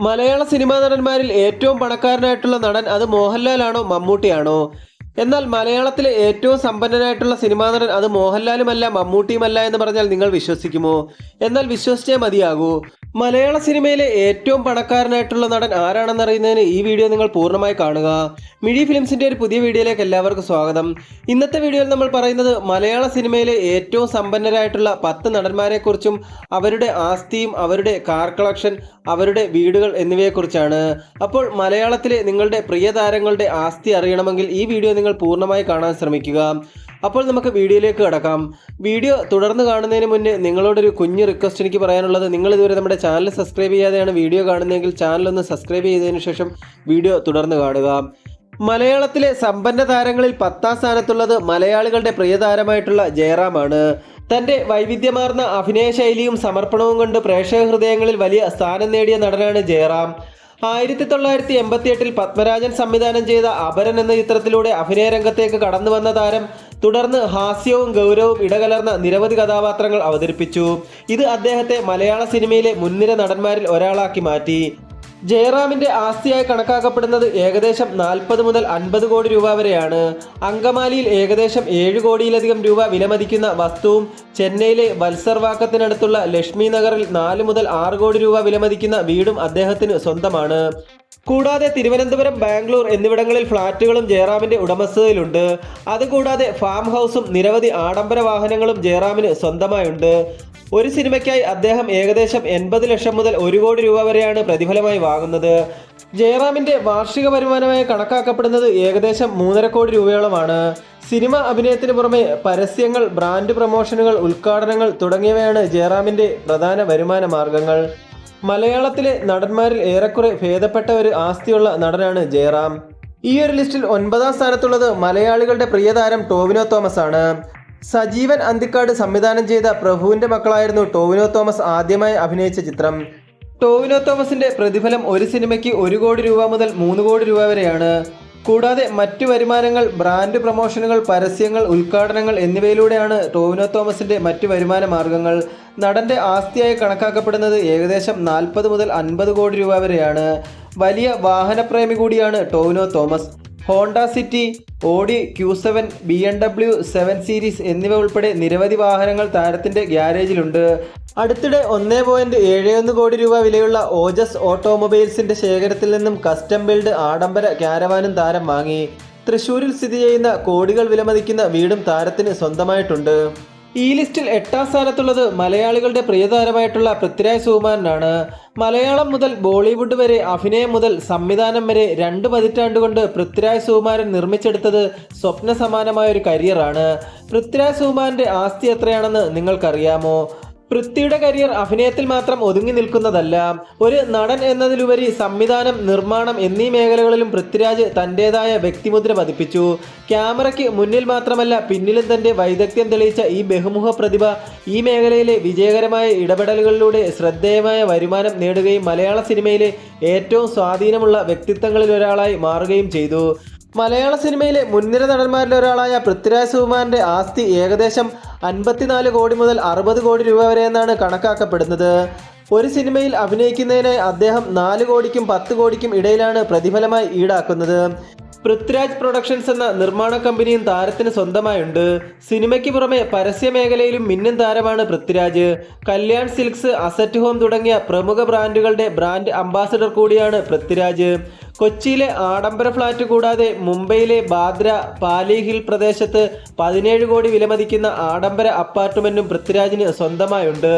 മലയാള cinema നടന്മാരിൽ ഏറ്റവും പണക്കാരനായിട്ടുള്ള നടൻ അത് മോഹൻലാലാണോ മമ്മൂട്ടിയാണോ? എന്നാൽ മലയാളത്തിലെ ഏറ്റവും സമ്പന്നനായിട്ടുള്ള സിനിമാ നടൻ അത് മോഹൻലാലുമല്ല മമ്മൂട്ടിയുമല്ല എന്ന് പറഞ്ഞാൽ നിങ്ങൾ വിശ്വസിക്കുമോ? എന്നാൽ വിശ്വസിച്ചേ മതിയാകൂ. മലയാള സിനിമയിലെ ഏറ്റവും പണക്കാരനായിട്ടുള്ള നടൻ ആരാണെന്നറിയുന്നതിന് ഈ വീഡിയോ നിങ്ങൾ പൂർണ്ണമായി കാണുക. മിഴി ഫിലിംസിന്റെ ഒരു പുതിയ വീഡിയോയിലേക്ക് എല്ലാവർക്കും സ്വാഗതം. ഇന്നത്തെ വീഡിയോയിൽ നമ്മൾ പറയുന്നത് മലയാള സിനിമയിലെ ഏറ്റവും സമ്പന്നരായിട്ടുള്ള 10 നടന്മാരെക്കുറിച്ചും അവരുടെ ആസ്തിയും അവരുടെ കാർ കളക്ഷൻ, അവരുടെ വീടുകൾ എന്നിവയെക്കുറിച്ചാണ്. അപ്പോൾ മലയാളത്തിലെ നിങ്ങളുടെ പ്രിയ താരങ്ങളുടെ ആസ്തി അറിയണമെങ്കിൽ ഈ വീഡിയോ നിങ്ങൾ പൂർണ്ണമായി കാണാൻ ശ്രമിക്കുക. അപ്പോൾ നമുക്ക് വീഡിയോയിലേക്ക് കടക്കാം. വീഡിയോ തുടർന്ന് കാണുന്നതിന് മുന്നേ നിങ്ങളോടൊരു കുഞ്ഞു റിക്വസ്റ്റ് എനിക്ക് പറയാനുള്ളത്, നിങ്ങൾ ഇതുവരെ നമ്മുടെ ചാനൽ സബ്സ്ക്രൈബ് ചെയ്യാതെയാണ് വീഡിയോ കാണുന്നതെങ്കിൽ ചാനലൊന്ന് സബ്സ്ക്രൈബ് ചെയ്തതിനു ശേഷം വീഡിയോ തുടർന്ന് കാണുക. മലയാളത്തിലെ സമ്പന്ന താരങ്ങളിൽ 10ാം സ്ഥാനത്തുള്ളത് മലയാളികളുടെ പ്രിയ താരമായിട്ടുള്ള ജയറാമാണ്. തൻ്റെ വൈവിധ്യമാർന്ന അഭിനയ ശൈലിയും സമർപ്പണവും കൊണ്ട് പ്രേക്ഷക ഹൃദയങ്ങളിൽ വലിയ സ്ഥാനം നേടിയ നടനാണ് ജയറാം. 1988 പത്മരാജൻ സംവിധാനം ചെയ്ത അപരൻ എന്ന ചിത്രത്തിലൂടെ അഭിനയ രംഗത്തേക്ക് കടന്നു വന്ന താരം തുടർന്ന് ഹാസ്യവും ഗൗരവവും ഇടകലർന്ന നിരവധി കഥാപാത്രങ്ങൾ അവതരിപ്പിച്ചു. ഇത് അദ്ദേഹത്തെ മലയാള സിനിമയിലെ മുൻനിര നടന്മാരിൽ ഒരാളാക്കി മാറ്റി. ജയറാമിന്റെ ആസ്തിയായി കണക്കാക്കപ്പെടുന്നത് ഏകദേശം 40 മുതൽ 50 കോടി രൂപ വരെയാണ്. അങ്കമാലിയിൽ ഏകദേശം 7 കോടിയിലധികം രൂപ വിലമതിക്കുന്ന വസ്തുവും ചെന്നൈയിലെ വത്സർവാക്കത്തിനടുത്തുള്ള ലക്ഷ്മി നഗറിൽ 4 മുതൽ 6 കോടി രൂപ വിലമതിക്കുന്ന വീടും അദ്ദേഹത്തിന് സ്വന്തമാണ്. കൂടാതെ തിരുവനന്തപുരം, ബാംഗ്ലൂർ എന്നിവിടങ്ങളിൽ ഫ്ളാറ്റുകളും ജയറാമിന്റെ ഉടമസ്ഥതയിലുണ്ട്. അതുകൂടാതെ ഫാം ഹൗസും നിരവധി ആഡംബര വാഹനങ്ങളും ജയറാമിന് സ്വന്തമായുണ്ട്. ഒരു സിനിമയ്ക്കായി അദ്ദേഹം ഏകദേശം 80 ലക്ഷം മുതൽ 1 കോടി രൂപ വരെയാണ് പ്രതിഫലമായി വാങ്ങുന്നത്. ജയറാമിന്റെ വാർഷിക വരുമാനമായി കണക്കാക്കപ്പെടുന്നത് ഏകദേശം 3.5 കോടി രൂപയോളമാണ്. സിനിമ അഭിനയത്തിന് പുറമെ പരസ്യങ്ങൾ, ബ്രാൻഡ് പ്രമോഷനുകൾ, ഉദ്ഘാടനങ്ങൾ തുടങ്ങിയവയാണ് ജയറാമിന്റെ പ്രധാന വരുമാന മാർഗങ്ങൾ. മലയാളത്തിലെ നടന്മാരിൽ ഏറെക്കുറെ ഭേദപ്പെട്ട ഒരു ആസ്തിയുള്ള നടനാണ് ജയറാം. ഈ ഒരു ലിസ്റ്റിൽ 9ാം സ്ഥാനത്തുള്ളത് മലയാളികളുടെ പ്രിയതാരം ടോവിനോ തോമസ് ആണ്. സജീവൻ അന്തിക്കാട് സംവിധാനം ചെയ്ത പ്രഭുവിന്റെ മക്കളായിരുന്നു ടോവിനോ തോമസ് ആദ്യമായി അഭിനയിച്ച ചിത്രം. ടോവിനോ തോമസിന്റെ പ്രതിഫലം ഒരു സിനിമയ്ക്ക് 1 കോടി രൂപ മുതൽ 3 കോടി രൂപ വരെയാണ്. കൂടാതെ മറ്റു വരുമാനങ്ങൾ, ബ്രാൻഡ് പ്രമോഷനുകൾ, പരസ്യങ്ങൾ, ഉദ്ഘാടനങ്ങൾ എന്നിവയിലൂടെയാണ് ടോവിനോ തോമസിന്റെ മറ്റു വരുമാന മാർഗങ്ങൾ. നടന്റെ ആസ്തിയായി കണക്കാക്കപ്പെടുന്നത് ഏകദേശം 40 മുതൽ 50 കോടി രൂപ വരെയാണ്. വലിയ വാഹനപ്രേമി കൂടിയാണ് Tovino Thomas. Honda City, Audi Q7, BMW 7 series എന്നിവ ഉൾപ്പെടെ നിരവധി വാഹനങ്ങൾ താരത്തിന്റെ ഗ്യാരേജിലുണ്ട്. അടുത്തിടെ 1.71 കോടി രൂപ വിലയുള്ള ഓജസ് ഓട്ടോമൊബൈൽസിന്റെ ശേഖരത്തിൽ നിന്നും കസ്റ്റം ബിൽഡ് ആഡംബര ക്യാരവാനും താരം വാങ്ങി. തൃശ്ശൂരിൽ സ്ഥിതി ചെയ്യുന്ന കോടികൾ വിലമതിക്കുന്ന വീടും താരത്തിന് സ്വന്തമായിട്ടുണ്ട്. ഈ ലിസ്റ്റിൽ 8ാം സ്ഥാനത്തുള്ളത് മലയാളികളുടെ പ്രിയതാരമായിട്ടുള്ള പൃഥ്വിരാജ് സുകുമാരനാണ്. മലയാളം മുതൽ ബോളിവുഡ് വരെ, അഭിനയം മുതൽ സംവിധാനം വരെ 2 പതിറ്റാണ്ടുകൊണ്ട് പൃഥ്വിരാജ് സുകുമാരൻ നിർമ്മിച്ചെടുത്തത് സ്വപ്ന സമാനമായ ഒരു കരിയറാണ്. പൃഥ്വിരാജ് സുകുമാരന്റെ ആസ്തി എത്രയാണെന്ന് നിങ്ങൾക്കറിയാമോ? പൃഥ്വിയുടെ കരിയർ അഭിനയത്തിൽ മാത്രം ഒതുങ്ങി നിൽക്കുന്നതല്ല. ഒരു നടൻ എന്നതിലുപരി സംവിധാനം, നിർമ്മാണം എന്നീ മേഖലകളിലും പൃഥ്വിരാജ് തൻ്റെതായ വ്യക്തിമുദ്ര പതിപ്പിച്ചു. ക്യാമറയ്ക്ക് മുന്നിൽ മാത്രമല്ല പിന്നിലും തൻ്റെ വൈദഗ്ധ്യം തെളിയിച്ച ഈ ബഹുമുഖ പ്രതിഭ ഈ മേഖലയിലെ വിജയകരമായ ഇടപെടലുകളിലൂടെ ശ്രദ്ധേയമായ വരുമാനം നേടുകയും മലയാള സിനിമയിലെ ഏറ്റവും സ്വാധീനമുള്ള വ്യക്തിത്വങ്ങളിൽ ഒരാളായി മാറുകയും ചെയ്തു. മലയാള സിനിമയിലെ മുൻനിര നടന്മാരിൽ ഒരാളായ പൃഥ്വിരാജ് സുകുമാരന്റെ ആസ്തി ഏകദേശം 54 കോടി മുതൽ 60 കോടി രൂപ വരെ എന്നാണ് കണക്കാക്കപ്പെടുന്നത്. ഒരു സിനിമയിൽ അഭിനയിക്കുന്നതിനായി അദ്ദേഹം 4 കോടിക്കും 10 കോടിക്കും ഇടയിലാണ് പ്രതിഫലമായി ഈടാക്കുന്നത്. പൃഥ്വിരാജ് പ്രൊഡക്ഷൻസ് എന്ന നിർമ്മാണ കമ്പനിയും താരത്തിന് സ്വന്തമായുണ്ട്. സിനിമയ്ക്ക് പുറമെ പരസ്യ മേഖലയിലും മിന്നും താരമാണ് Prithviraj. Kalyan silks, asset home തുടങ്ങിയ പ്രമുഖ ബ്രാൻഡുകളുടെ ബ്രാൻഡ് അംബാസഡർ കൂടിയാണ് പൃഥ്വിരാജ്. കൊച്ചിയിലെ ആഡംബര ഫ്ളാറ്റ് കൂടാതെ മുംബൈയിലെ ബാന്ദ്ര പാലി ഹിൽ പ്രദേശത്ത് 17 കോടി വിലമതിക്കുന്ന ആഡംബര അപ്പാർട്ട്മെന്റും പൃഥ്വിരാജിന് സ്വന്തമായുണ്ട്.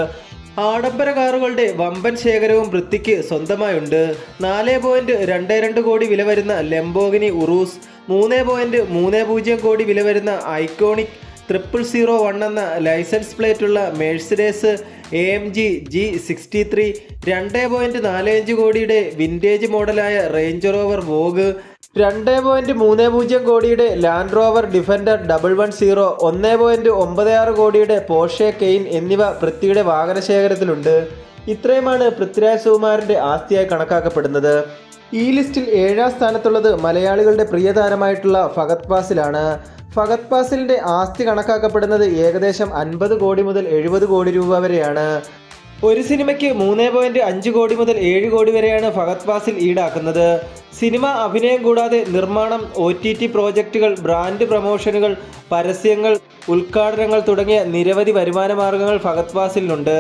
ആഡംബര കാറുകളുടെ വമ്പൻ ശേഖരവും പൃഥ്വിക്ക് സ്വന്തമായുണ്ട്. 4.22 കോടി വില വരുന്ന ലംബോർഗിനി ഉറൂസ്, 3.30 കോടി വില വരുന്ന ഐക്കോണിക് 001 എന്ന ലൈസൻസ് പ്ലേറ്റുള്ള മെഴ്സിഡീസ് AMG G63, 2.45 കോടിയുടെ വിൻറ്റേജ് മോഡലായ റേഞ്ച് റോവർ വോഗ്, 2.30 കോടിയുടെ ലാൻഡ് റോവർ ഡിഫൻഡർ 110, 1.96 കോടിയുടെ പോർഷെ കെയിൻ എന്നിവ പൃഥ്വിയുടെ വാഹനശേഖരത്തിലുണ്ട്. ഇത്രയുമാണ് പൃഥ്വിരാജ് സുകുമാരന്റെ ആസ്തിയായി കണക്കാക്കപ്പെടുന്നത്. ഈ ലിസ്റ്റിൽ 7ാം സ്ഥാനത്തുള്ളത് മലയാളികളുടെ പ്രിയതാരമായിട്ടുള്ള ഫഹദ് ഫാസിലാണ്. ഫഹദ് ഫാസിലിന്റെ ആസ്തി കണക്കാക്കപ്പെടുന്നത് ഏകദേശം 50 കോടി മുതൽ 70 കോടി രൂപ വരെയാണ്. ഒരു സിനിമയ്ക്ക് 3.5 കോടി മുതൽ 7 കോടി വരെയാണ് ഫഹദ് ഫാസിൽ ഈടാക്കുന്നത്. സിനിമ അഭിനയം കൂടാതെ നിർമ്മാണം, OTT പ്രോജക്റ്റുകൾ, ബ്രാൻഡ് പ്രമോഷനുകൾ, പരസ്യങ്ങൾ, ഉദ്ഘാടനങ്ങൾ തുടങ്ങിയ നിരവധി വരുമാന മാർഗങ്ങൾ ഫഹദ് ഫാസിലിനുണ്ട്.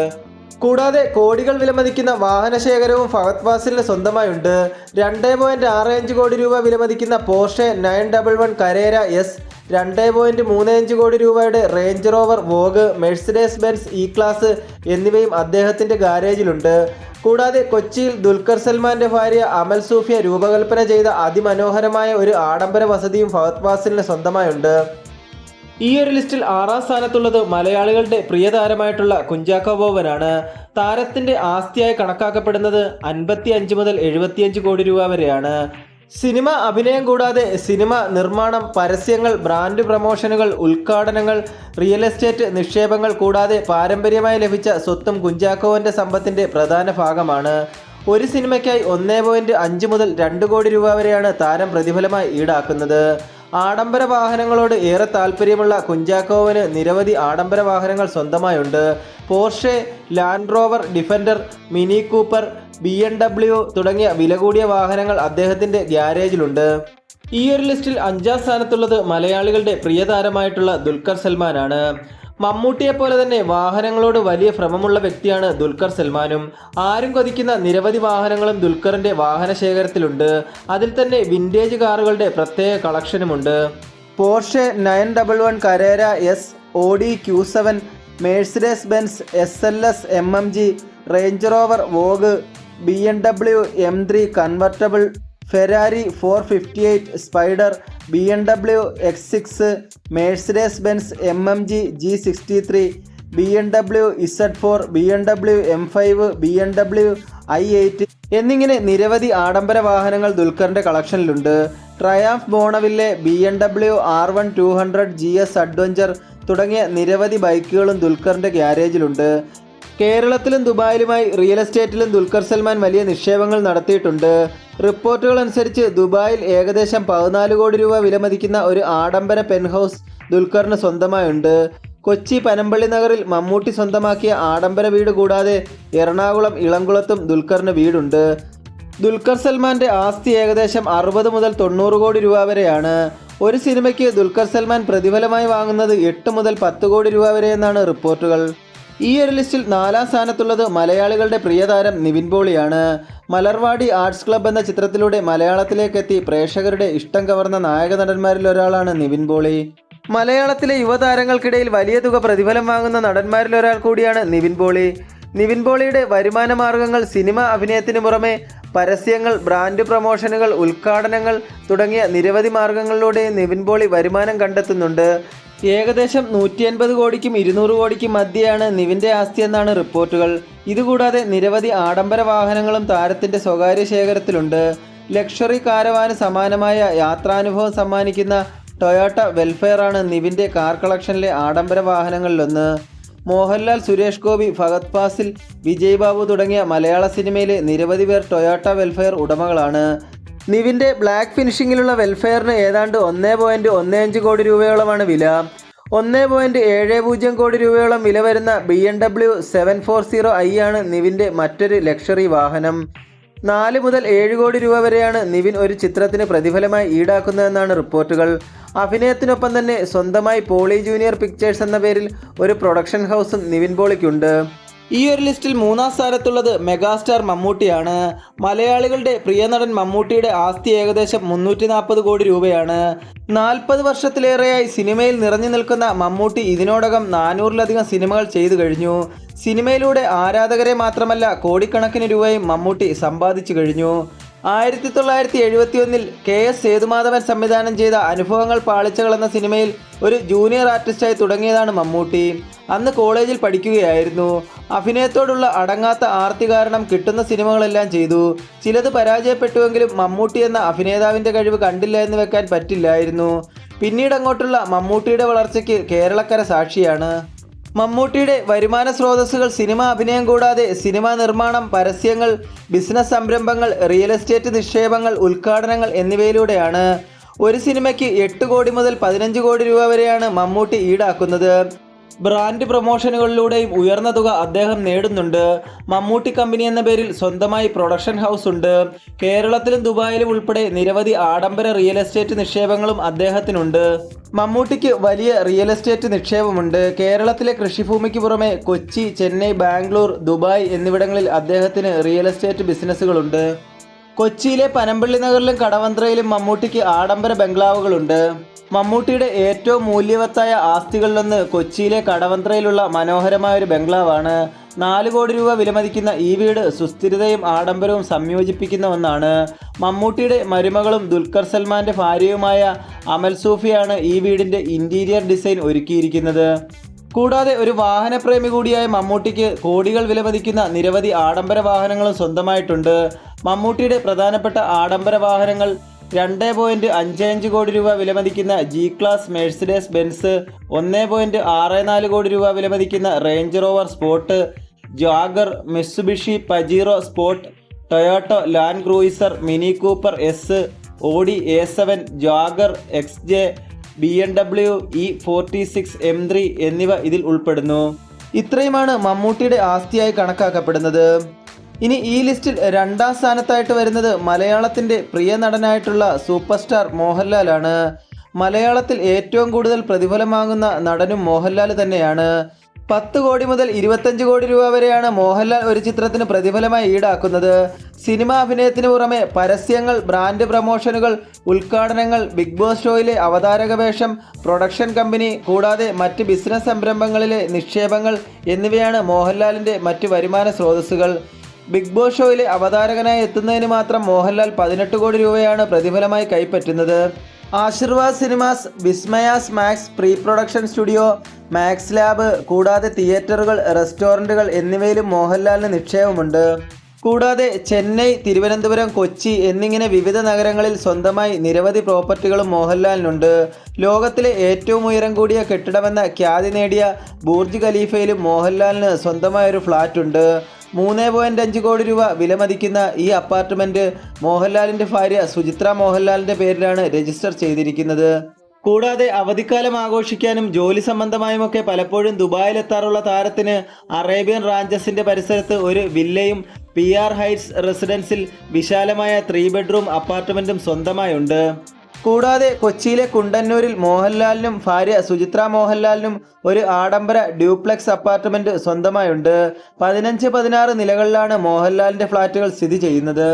കൂടാതെ കോടികൾ വിലമതിക്കുന്ന വാഹനശേഖരവും ഫഹദ് ഫാസിലിന് സ്വന്തമായുണ്ട്. 2.65 കോടി രൂപ വിലമതിക്കുന്ന പോർഷെ 911 കരേര എസ്, 2.35 കോടി രൂപയുടെ range Rover vogue, Mercedes Benz E class എന്നിവയും അദ്ദേഹത്തിൻ്റെ ഗാരേജിലുണ്ട്. കൂടാതെ കൊച്ചിയിൽ ദുൽഖർ സൽമാന്റെ ഭാര്യ അമൽ സൂഫിയ രൂപകൽപ്പന ചെയ്ത അതിമനോഹരമായ ഒരു ആഡംബര വസതിയും ഫഹദ് ഫാസിലിന് സ്വന്തമായുണ്ട്. ഈ ഒരു ലിസ്റ്റിൽ 6ാം സ്ഥാനത്തുള്ളത് മലയാളികളുടെ പ്രിയ താരമായിട്ടുള്ള കുഞ്ചാക്കോ ബോബനാണ്. താരത്തിന്റെ ആസ്തിയായി കണക്കാക്കപ്പെടുന്നത് 55 മുതൽ 75 കോടി രൂപ വരെയാണ്. സിനിമ അഭിനയം കൂടാതെ സിനിമ നിർമ്മാണം, പരസ്യങ്ങൾ, ബ്രാൻഡ് പ്രമോഷനുകൾ, ഉദ്ഘാടനങ്ങൾ, റിയൽ എസ്റ്റേറ്റ് നിക്ഷേപങ്ങൾ കൂടാതെ പാരമ്പര്യമായി ലഭിച്ച സ്വത്തും കുഞ്ചാക്കോവിൻ്റെ സമ്പത്തിൻ്റെ പ്രധാന ഭാഗമാണ്. ഒരു സിനിമയ്ക്കായി 1.5 മുതൽ 2 കോടി രൂപ വരെയാണ് താരം പ്രതിഫലമായി ഈടാക്കുന്നത്. ആഡംബര വാഹനങ്ങളോട് ഏറെ താല്പര്യമുള്ള കുഞ്ചാക്കോവിന് നിരവധി ആഡംബര വാഹനങ്ങൾ സ്വന്തമായുണ്ട്. Porsche, Land Rover, Defender, Mini Cooper, BMW തുടങ്ങിയ വില കൂടിയ വാഹനങ്ങൾ അദ്ദേഹത്തിൻ്റെ ഗ്യാരേജിലുണ്ട്. ഈ ഒരു ലിസ്റ്റിൽ 5ാം സ്ഥാനത്തുള്ളത് മലയാളികളുടെ പ്രിയ താരമായിട്ടുള്ള ദുൽഖർ സൽമാനാണ്. മമ്മൂട്ടിയെപ്പോലെ തന്നെ വാഹനങ്ങളോട് വലിയ ഭ്രമമുള്ള വ്യക്തിയാണ് ദുൽഖർ സൽമാനും. ആരും കൊതിക്കുന്ന നിരവധി വാഹനങ്ങളും ദുൽഖറിൻ്റെ വാഹന ശേഖരത്തിലുണ്ട്. അതിൽ തന്നെ വിൻറ്റേജ് കാറുകളുടെ പ്രത്യേക കളക്ഷനുമുണ്ട്. Porsche 911 Carrera S, Audi Q7, Mercedes Benz SLS MMG, Range Rover Vogue, BMW M3 convertible, Ferrari 458 Spider, BMW X6, Mercedes Benz MMG G63, BMW Z4, BMW M5, BMW i8 എന്നിങ്ങനെ നിരവധി ആഡംബര വാഹനങ്ങൾ ദുൽഖറിൻ്റെ കളക്ഷനിലുണ്ട്. ട്രയാംഫ് ബോണവില്ലെ, BMW R1 200 GS അഡ്വഞ്ചർ തുടങ്ങിയ നിരവധി ബൈക്കുകളും ദുൽഖറിൻ്റെ ഗ്യാരേജിലുണ്ട്. കേരളത്തിലും ദുബായിലുമായി real എസ്റ്റേറ്റിലും Dulquer Salman വലിയ നിക്ഷേപങ്ങൾ നടത്തിയിട്ടുണ്ട്. റിപ്പോർട്ടുകൾ അനുസരിച്ച് ദുബായിൽ ഏകദേശം 14 കോടി രൂപ വിലമതിക്കുന്ന ഒരു ആഡംബര പെൻഹൗസ് ദുൽഖറിന് സ്വന്തമായുണ്ട്. കൊച്ചി പനമ്പള്ളി നഗറിൽ മമ്മൂട്ടി സ്വന്തമാക്കിയ ആഡംബര വീട് കൂടാതെ എറണാകുളം ഇളംകുളത്തും ദുൽഖറിന് വീടുണ്ട്. ദുൽഖർ സൽമാന്റെ ആസ്തി ഏകദേശം 60 മുതൽ 90 കോടി രൂപ വരെയാണ്. ഒരു സിനിമയ്ക്ക് ദുൽഖർ സൽമാൻ പ്രതിഫലമായി വാങ്ങുന്നത് 8 മുതൽ 10 കോടി രൂപ വരെയെന്നാണ് റിപ്പോർട്ടുകൾ. ഈ ഒരു ലിസ്റ്റിൽ 4ാം സ്ഥാനത്തുള്ളത് മലയാളികളുടെ പ്രിയതാരം നിവിൻ പോളിയാണ്. മലർവാടി ആർട്സ് ക്ലബ് എന്ന ചിത്രത്തിലൂടെ മലയാളത്തിലേക്കെത്തി പ്രേക്ഷകരുടെ ഇഷ്ടം കവർന്ന നായക നടന്മാരിൽ ഒരാളാണ് നിവിൻ പോളി. മലയാളത്തിലെ യുവതാരങ്ങൾക്കിടയിൽ വലിയ തുക പ്രതിഫലം വാങ്ങുന്ന നടന്മാരിൽ ഒരാൾ കൂടിയാണ് നിവിൻ പോളി. നിവിൻ പോളിയുടെ വരുമാന മാർഗങ്ങൾ സിനിമ അഭിനയത്തിന് പുറമെ പരസ്യങ്ങൾ, ബ്രാൻഡ് പ്രമോഷനുകൾ, ഉദ്ഘാടനങ്ങൾ തുടങ്ങിയ നിരവധി മാർഗങ്ങളിലൂടെ നിവിൻ പോളി വരുമാനം കണ്ടെത്തുന്നുണ്ട്. ഏകദേശം 150 കോടിക്കും 200 കോടിക്കും മധ്യയാണ് നിവിൻ്റെ ആസ്തി എന്നാണ് റിപ്പോർട്ടുകൾ. ഇതുകൂടാതെ നിരവധി ആഡംബര വാഹനങ്ങളും താരത്തിൻ്റെ സ്വകാര്യ ശേഖരത്തിലുണ്ട്. ലക്ഷറി കാരവാന് സമാനമായ യാത്രാനുഭവം സമ്മാനിക്കുന്ന ടൊയോട്ട വെൽഫെയറാണ് നിവിൻ്റെ കാർ കളക്ഷനിലെ ആഡംബര വാഹനങ്ങളിലൊന്ന്. മോഹൻലാൽ, സുരേഷ് ഗോപി, ഫഹദ് ഫാസിൽ, വിജയ് ബാബു തുടങ്ങിയ മലയാള സിനിമയിലെ നിരവധി പേർ ടൊയോട്ട വെൽഫെയർ ഉടമകളാണ്. നിവിൻ്റെ ബ്ലാക്ക് ഫിനിഷിങ്ങിലുള്ള വെൽഫെയറിന് ഏതാണ്ട് 1.15 കോടി രൂപയോളമാണ് വില. 1.70 കോടി രൂപയോളം വില വരുന്ന BMW 740i ആണ് നിവിൻ്റെ മറ്റൊരു ലക്ഷറി വാഹനം. 4 മുതൽ 7 കോടി രൂപ വരെയാണ് നിവിൻ ഒരു ചിത്രത്തിന് പ്രതിഫലമായി ഈടാക്കുന്നതെന്നാണ് റിപ്പോർട്ടുകൾ. അഭിനയത്തിനൊപ്പം തന്നെ സ്വന്തമായി പോളി ജൂനിയർ പിക്ചേഴ്സ് എന്ന പേരിൽ ഒരു പ്രൊഡക്ഷൻ ഹൗസും നിവിൻ പോളിക്കുണ്ട്. ഈ ഒരു ലിസ്റ്റിൽ 3ാം സ്ഥാനത്തുള്ളത് മെഗാസ്റ്റാർ മമ്മൂട്ടിയാണ്. മലയാളികളുടെ പ്രിയ നടൻ മമ്മൂട്ടിയുടെ ആസ്തി ഏകദേശം 340 കോടി രൂപയാണ്. 40 വർഷത്തിലേറെയായി സിനിമയിൽ നിറഞ്ഞു നിൽക്കുന്ന മമ്മൂട്ടി ഇതിനോടകം 400-ലധികം സിനിമകൾ ചെയ്തു കഴിഞ്ഞു. സിനിമയിലൂടെ ആരാധകരെ മാത്രമല്ല കോടിക്കണക്കിന് രൂപയും മമ്മൂട്ടി സമ്പാദിച്ചു കഴിഞ്ഞു. 1971 KS സേതുമാധവൻ സംവിധാനം ചെയ്ത അനുഭവങ്ങൾ പാളിച്ചകൾ എന്ന സിനിമയിൽ ഒരു ജൂനിയർ ആർട്ടിസ്റ്റായി തുടങ്ങിയതാണ് മമ്മൂട്ടി. അന്ന് കോളേജിൽ പഠിക്കുകയായിരുന്നു. അഭിനയത്തോടുള്ള അടങ്ങാത്ത ആർത്തി കാരണം കിട്ടുന്ന സിനിമകളെല്ലാം ചെയ്തു. ചിലത് പരാജയപ്പെട്ടുവെങ്കിലും മമ്മൂട്ടി എന്ന അഭിനേതാവിൻ്റെ കഴിവ് കണ്ടില്ല എന്ന് വെക്കാൻ പറ്റില്ലായിരുന്നു. പിന്നീട് അങ്ങോട്ടുള്ള മമ്മൂട്ടിയുടെ വളർച്ചയ്ക്ക് കേരളക്കര സാക്ഷിയാണ്. മമ്മൂട്ടിയുടെ വരുമാന സ്രോതസ്സുകൾ സിനിമ അഭിനയം കൂടാതെ സിനിമാ നിർമ്മാണം, പരസ്യങ്ങൾ, ബിസിനസ് സംരംഭങ്ങൾ, റിയൽ എസ്റ്റേറ്റ് നിക്ഷേപങ്ങൾ, ഉദ്ഘാടനങ്ങൾ എന്നിവയിലൂടെയാണ്. ഒരു സിനിമയ്ക്ക് 8 കോടി മുതൽ 15 കോടി രൂപ വരെയാണ് മമ്മൂട്ടി ഈടാക്കുന്നത്. ബ്രാൻഡ് പ്രൊമോഷനുകളിലൂടെയും ഉയർന്ന തുക അദ്ദേഹം നേടുന്നുണ്ട്. മമ്മൂട്ടി കമ്പനി എന്ന പേരിൽ സ്വന്തമായി പ്രൊഡക്ഷൻ ഹൗസ് ഉണ്ട്. കേരളത്തിലും ദുബായിലും ഉൾപ്പെടെ നിരവധി ആഡംബര റിയൽ എസ്റ്റേറ്റ് നിക്ഷേപങ്ങളും അദ്ദേഹത്തിനുണ്ട്. മമ്മൂട്ടിക്ക് വലിയ റിയൽ എസ്റ്റേറ്റ് നിക്ഷേപമുണ്ട്. കേരളത്തിലെ കൃഷിഭൂമിക്ക് പുറമെ കൊച്ചി, ചെന്നൈ, ബാംഗ്ലൂർ, ദുബായ് എന്നിവിടങ്ങളിൽ അദ്ദേഹത്തിന് റിയൽ എസ്റ്റേറ്റ് ബിസിനസ്സുകളുണ്ട്. കൊച്ചിയിലെ പനമ്പള്ളി നഗറിലും കടവന്ത്രയിലും മമ്മൂട്ടിക്ക് ആഡംബര ബംഗ്ലാവുകളുണ്ട്. മമ്മൂട്ടിയുടെ ഏറ്റവും മൂല്യവത്തായ ആസ്തികളിലൊന്ന് കൊച്ചിയിലെ കടവന്ത്രയിലുള്ള മനോഹരമായ ഒരു ബംഗ്ലാവാണ്. 4 കോടി രൂപ വിലമതിക്കുന്ന ഈ വീട് സുസ്ഥിരതയും ആഡംബരവും സംയോജിപ്പിക്കുന്ന ഒന്നാണ്. മമ്മൂട്ടിയുടെ മരുമകളും ദുൽഖർ സൽമാന്റെ ഭാര്യയുമായ അമൽ സൂഫിയാണ് ഈ വീടിന്റെ ഇന്റീരിയർ ഡിസൈൻ ഒരുക്കിയിരിക്കുന്നത്. കൂടാതെ ഒരു വാഹനപ്രേമി കൂടിയായ മമ്മൂട്ടിക്ക് കോടികൾ വിലമതിക്കുന്ന നിരവധി ആഡംബര വാഹനങ്ങളും സ്വന്തമായിട്ടുണ്ട്. മമ്മൂട്ടിയുടെ പ്രധാനപ്പെട്ട ആഡംബര വാഹനങ്ങൾ 2.55 കോടി രൂപ വിലമതിക്കുന്ന G class Mercedes Benz, 1.64 crore രൂപ വിലമതിക്കുന്ന Range Rover Sport, Jaguar, Mitsubishi Pajero Sport, Toyota Land Cruiser, Mini Cooper S, Audi A7, Jaguar XJ, BMW E46 M3 എന്നിവ ഇതിൽ ഉൾപ്പെടുന്നു. ഇത്രയുമാണ് മമ്മൂട്ടിയുടെ ആസ്തിയായി കണക്കാക്കപ്പെടുന്നത്. ഇനി ഈ ലിസ്റ്റിൽ 2ാം സ്ഥാനത്തായിട്ട് വരുന്നത് മലയാളത്തിൻ്റെ പ്രിയ നടനായിട്ടുള്ള സൂപ്പർ സ്റ്റാർ മോഹൻലാലാണ്. മലയാളത്തിൽ ഏറ്റവും കൂടുതൽ പ്രതിഫലം വാങ്ങുന്ന നടനും മോഹൻലാൽ തന്നെയാണ്. 10 കോടി മുതൽ 25 കോടി രൂപ വരെയാണ് മോഹൻലാൽ ഒരു ചിത്രത്തിന് പ്രതിഫലമായി ഈടാക്കുന്നത്. സിനിമാ അഭിനയത്തിന് പുറമെ പരസ്യങ്ങൾ, ബ്രാൻഡ് പ്രമോഷനുകൾ, ഉദ്ഘാടനങ്ങൾ, ബിഗ് ബോസ് ഷോയിലെ അവതാരക വേഷം, പ്രൊഡക്ഷൻ കമ്പനി, കൂടാതെ മറ്റ് ബിസിനസ് സംരംഭങ്ങളിലെ നിക്ഷേപങ്ങൾ എന്നിവയാണ് മോഹൻലാലിൻ്റെ മറ്റ് വരുമാന സ്രോതസ്സുകൾ. ബിഗ് ബോസ് ഷോയിലെ അവതാരകനായി എത്തുന്നതിന് മാത്രം മോഹൻലാൽ 18 കോടി രൂപയാണ് പ്രതിഫലമായി കൈപ്പറ്റുന്നത്. Aashirvad Cinemas, Vismayas Max, pre production studio, Max lab, കൂടാതെ തിയേറ്ററുകൾ, റെസ്റ്റോറൻറ്റുകൾ എന്നിവയിലും മോഹൻലാലിന് നിക്ഷേപമുണ്ട്. കൂടാതെ ചെന്നൈ, തിരുവനന്തപുരം, കൊച്ചി എന്നിങ്ങനെ വിവിധ നഗരങ്ങളിൽ സ്വന്തമായി നിരവധി പ്രോപ്പർട്ടികളും മോഹൻലാലിനുണ്ട്. ലോകത്തിലെ ഏറ്റവും ഉയരം കൂടിയ കെട്ടിടമെന്ന ഖ്യാതി നേടിയ ബുർജ് ഖലീഫയിലും മോഹൻലാലിന് സ്വന്തമായൊരു ഫ്ലാറ്റുണ്ട്. 3.5 കോടി രൂപ വിലമതിക്കുന്ന ഈ അപ്പാർട്ട്മെൻറ്റ് മോഹൻലാലിൻ്റെ ഭാര്യ സുചിത്ര മോഹൻലാലിൻ്റെ പേരിലാണ് രജിസ്റ്റർ ചെയ്തിരിക്കുന്നത്. കൂടാതെ അവധിക്കാലം ആഘോഷിക്കാനും ജോലി സംബന്ധമായുമൊക്കെ പലപ്പോഴും ദുബായിലെത്താറുള്ള താരത്തിന് അറേബ്യൻ റാഞ്ചസിൻ്റെ പരിസരത്ത് ഒരു വില്ലയും PR ഹൈറ്റ്സ് റെസിഡൻസിൽ വിശാലമായ 3 ബെഡ്റൂം അപ്പാർട്ട്മെൻറ്റും സ്വന്തമായുണ്ട്. കൂടാതെ കൊച്ചിയിലെ കുണ്ടന്നൂരിൽ മോഹൻലാലിനും ഭാര്യ സുചിത്ര മോഹൻലാലിനും ഒരു ആഡംബര ഡ്യൂപ്ലെക്സ് അപ്പാർട്ട്മെൻറ്റ് സ്വന്തമായുണ്ട്. 15-16 നിലകളിലാണ് മോഹൻലാലിൻ്റെ ഫ്ലാറ്റുകൾ സ്ഥിതി ചെയ്യുന്നത്.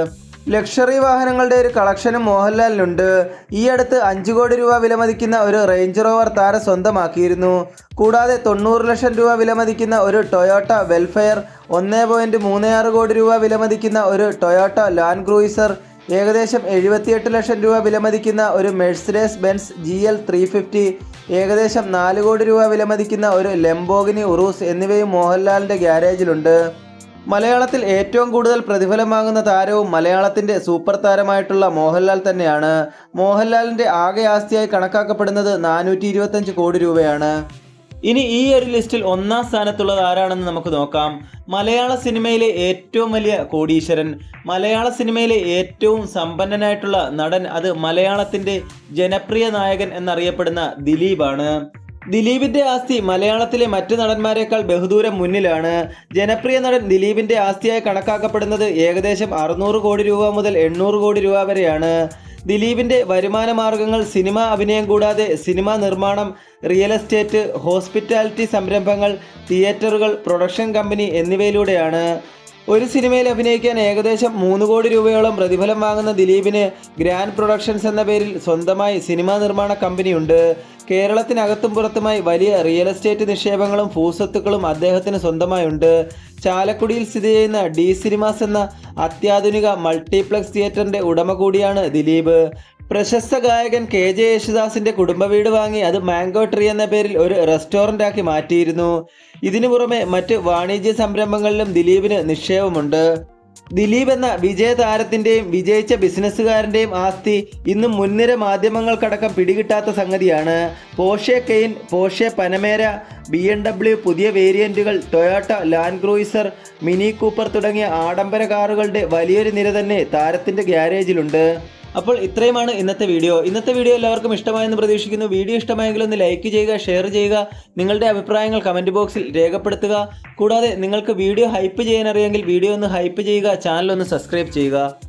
ലക്ഷറി വാഹനങ്ങളുടെ ഒരു കളക്ഷനും മോഹൻലാലിനുണ്ട്. ഈ അടുത്ത് 5 കോടി രൂപ വിലമതിക്കുന്ന ഒരു റേഞ്ച് റോവർ താരം സ്വന്തമാക്കിയിരുന്നു. കൂടാതെ 90 ലക്ഷം രൂപ വിലമതിക്കുന്ന ഒരു ടൊയോട്ട വെൽഫെയർ, 1.36 കോടി രൂപ വിലമതിക്കുന്ന ഒരു ടൊയോട്ട ലാൻഡ് ക്രൂയിസർ, ഏകദേശം 78 ലക്ഷം രൂപ വിലമതിക്കുന്ന ഒരു മെഴ്സിഡസ് ബെൻസ് GL 350, ഏകദേശം 4 കോടി രൂപ വിലമതിക്കുന്ന ഒരു ലംബോർഗിനി ഉറൂസ് എന്നിവയും മോഹൻലാലിൻ്റെ ഗ്യാരേജിലുണ്ട്. മലയാളത്തിൽ ഏറ്റവും കൂടുതൽ പ്രതിഫലം വാങ്ങുന്ന താരവും മലയാളത്തിൻ്റെ സൂപ്പർ താരമായിട്ടുള്ള മോഹൻലാൽ തന്നെയാണ്. മോഹൻലാലിൻ്റെ ആകെ ആസ്തിയായി കണക്കാക്കപ്പെടുന്നത് 425 കോടി രൂപയാണ്. ഇനി ഈ ഒരു ലിസ്റ്റിൽ 1ാം സ്ഥാനത്തുള്ളത് ആരാണെന്ന് നമുക്ക് നോക്കാം. മലയാള സിനിമയിലെ ഏറ്റവും വലിയ കോടീശ്വരൻ, മലയാള സിനിമയിലെ ഏറ്റവും സമ്പന്നനായിട്ടുള്ള നടൻ, അത് മലയാളത്തിൻ്റെ ജനപ്രിയ നായകൻ എന്നറിയപ്പെടുന്ന ദിലീപാണ്. ദിലീപിൻ്റെ ആസ്തി മലയാളത്തിലെ മറ്റ് നടന്മാരെക്കാൾ ബഹുദൂരം മുന്നിലാണ്. ജനപ്രിയ നടൻ ദിലീപിൻ്റെ ആസ്തിയായി കണക്കാക്കപ്പെടുന്നത് ഏകദേശം 600 കോടി രൂപ മുതൽ 800 കോടി രൂപ വരെയാണ്. ദിലീപിൻ്റെ വരുമാന മാർഗങ്ങൾ സിനിമ അഭിനയം കൂടാതെ സിനിമാ നിർമ്മാണം, റിയൽ എസ്റ്റേറ്റ്, ഹോസ്പിറ്റാലിറ്റി സംരംഭങ്ങൾ, തിയേറ്ററുകൾ, പ്രൊഡക്ഷൻ കമ്പനി എന്നിവയിലൂടെയാണ്. ഒരു സിനിമയിൽ അഭിനയിക്കാൻ ഏകദേശം 3 കോടി രൂപയോളം പ്രതിഫലം വാങ്ങുന്ന ദിലീപിന് ഗ്രാൻഡ് പ്രൊഡക്ഷൻസ് എന്ന പേരിൽ സ്വന്തമായി സിനിമാ നിർമ്മാണ കമ്പനിയുണ്ട്. കേരളത്തിനകത്തും പുറത്തുമായി വലിയ റിയൽ എസ്റ്റേറ്റ് നിക്ഷേപങ്ങളും ഭൂസ്വത്തുക്കളും അദ്ദേഹത്തിന് സ്വന്തമായുണ്ട്. ചാലക്കുടിയിൽ സ്ഥിതി ചെയ്യുന്ന ഡി സിനിമാസ് എന്ന അത്യാധുനിക മൾട്ടിപ്ലക്സ് തിയേറ്ററിൻ്റെ ഉടമ കൂടിയാണ് ദിലീപ്. പ്രശസ്ത ഗായകൻ KJ യേശുദാസിൻ്റെ കുടുംബ വീട് വാങ്ങി അത് മാംഗോ ട്രീ എന്ന പേരിൽ ഒരു റെസ്റ്റോറൻ്റാക്കി മാറ്റിയിരുന്നു. ഇതിനു പുറമെ മറ്റ് വാണിജ്യ സംരംഭങ്ങളിലും ദിലീപിന് നിക്ഷേപമുണ്ട്. ദിലീപ് എന്ന വിജയ താരത്തിൻ്റെയും വിജയിച്ച ബിസിനസ്സുകാരൻ്റെയും ആസ്തി ഇന്നും മുൻനിര മാധ്യമങ്ങൾക്കടക്കം പിടികിട്ടാത്ത സംഗതിയാണ്. Porsche Cayenne, Porsche Panamera, BMW പുതിയ വേരിയൻറ്റുകൾ, Toyota Land Cruiser, Mini Cooper തുടങ്ങിയ ആഡംബര കാറുകളുടെ വലിയൊരു നിര തന്നെ താരത്തിൻ്റെ ഗ്യാരേജിലുണ്ട്. അപ്പോൾ ഇത്രയുമാണ് ഇന്നത്തെ വീഡിയോ എല്ലാവർക്കും ഇഷ്ടമായെന്ന് പ്രതീക്ഷിക്കുന്നു. വീഡിയോ ഇഷ്ടമായെങ്കിൽ ഒന്ന് ലൈക്ക് ചെയ്യുക, ഷെയർ ചെയ്യുക, നിങ്ങളുടെ അഭിപ്രായങ്ങൾ കമൻറ്റ് ബോക്സിൽ രേഖപ്പെടുത്തുക. കൂടാതെ നിങ്ങൾക്ക് വീഡിയോ ഹൈപ്പ് ചെയ്യാൻ അറിയാമെങ്കിൽ വീഡിയോ ഒന്ന് ഹൈപ്പ് ചെയ്യുക, ചാനൽ ഒന്ന് സബ്സ്ക്രൈബ് ചെയ്യുക.